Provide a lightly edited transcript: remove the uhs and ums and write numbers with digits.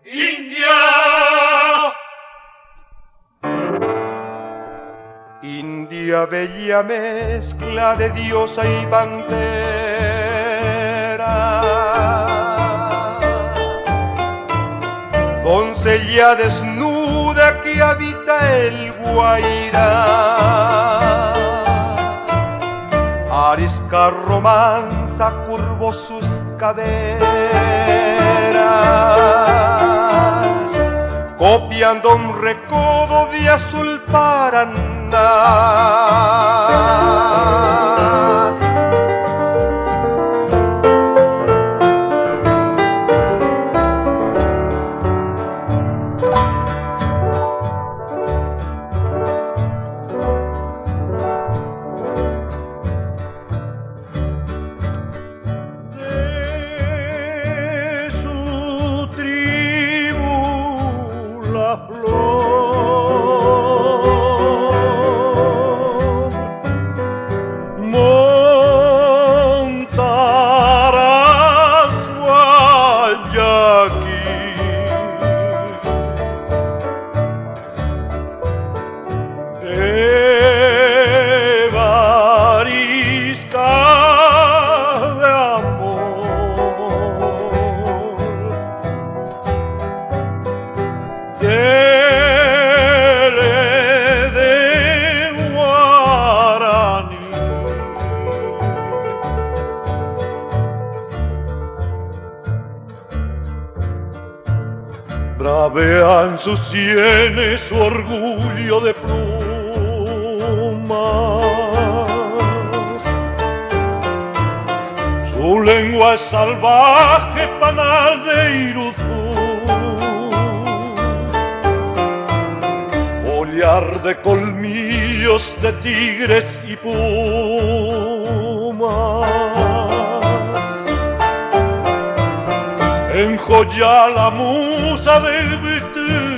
India. India, bella mezcla de diosa y pantera, doncella desnuda que habita el Guairá. Arisca romanza curvó sus caderas, copiando un recodo de azul Paraná. Bravean sus sienes su orgullo de plumas, su lengua es salvaje, panal de Iruzú, collar de colmillos de tigres y pumas. Enjoya la musa de Betel